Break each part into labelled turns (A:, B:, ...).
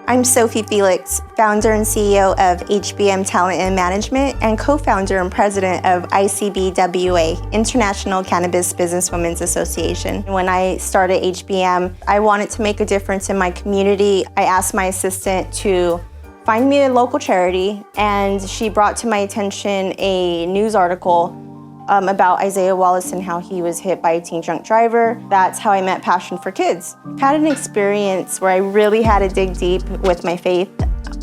A: I'm Sophie Felix, founder and CEO of HBM Talent and Management and co-founder and president of ICBWA, International Cannabis Businesswomen's Association. When I started HBM, I wanted to make a difference in my community. I asked my assistant to find me a local charity, and she brought to my attention a news article about Isaiah Wallace and how he was hit by a teen drunk driver. That's how I met Passion for Kids. I had an experience where I really had to dig deep with my faith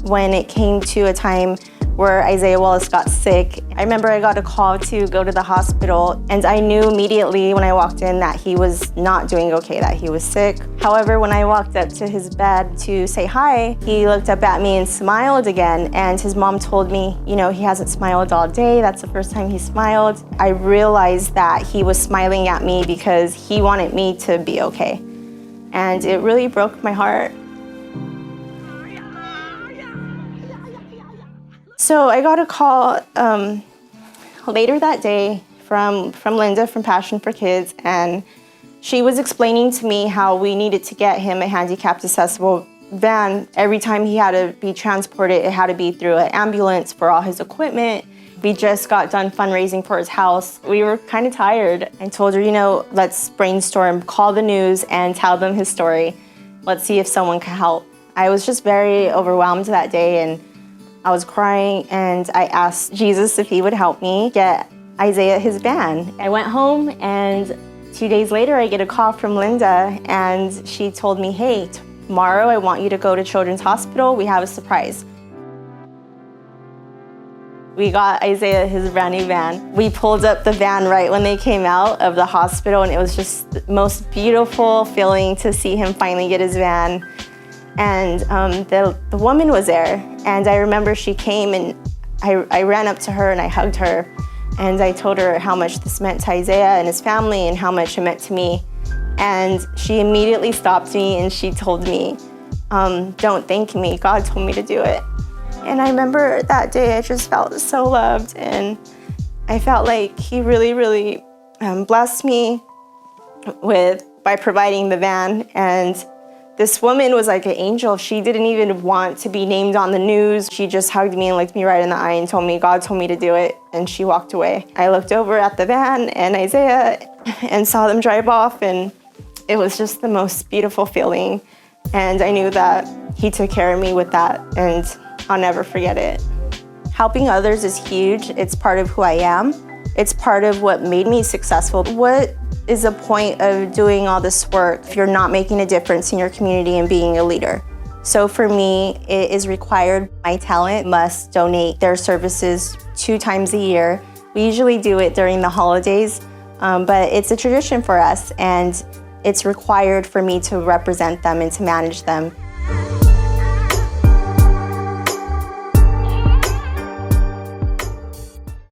A: when it came to a time where Isaiah Wallace got sick. I remember I got a call to go to the hospital, and I knew immediately when I walked in that he was not doing okay, that he was sick. However, when I walked up to his bed to say hi, he looked up at me and smiled again, and his mom told me, you know, he hasn't smiled all day. That's the first time he smiled. I realized that he was smiling at me because he wanted me to be okay. And it really broke my heart. So I got a call later that day from Linda from Passion for Kids, and she was explaining to me how we needed to get him a handicapped accessible van. Every time he had to be transported, it had to be through an ambulance for all his equipment. We just got done fundraising for his house. We were kind of tired. I told her, you know, let's brainstorm, call the news and tell them his story. Let's see if someone can help. I was just very overwhelmed that day, and I was crying, and I asked Jesus if he would help me get Isaiah his van. I went home, and 2 days later I get a call from Linda, and she told me, hey, tomorrow I want you to go to Children's Hospital. We have a surprise. We got Isaiah his brand new van. We pulled up the van right when they came out of the hospital, and it was just the most beautiful feeling to see him finally get his van. And the woman was there, and I remember she came, and I ran up to her and I hugged her, and I told her how much this meant to Isaiah and his family and how much it meant to me. And she immediately stopped me and she told me, don't thank me, God told me to do it. And I remember that day I just felt so loved, and I felt like he really, really blessed me by providing the van. And this woman was like an angel. She didn't even want to be named on the news. She just hugged me and looked me right in the eye and told me God told me to do it, and she walked away. I looked over at the van and Isaiah and saw them drive off, and it was just the most beautiful feeling. And I knew that he took care of me with that, and I'll never forget it. Helping others is huge. It's part of who I am. It's part of what made me successful. What is the point of doing all this work if you're not making a difference in your community and being a leader? So for me, it is required. My talent must donate their services 2 times a year. We usually do it during the holidays, but it's a tradition for us, and it's required for me to represent them and to manage them.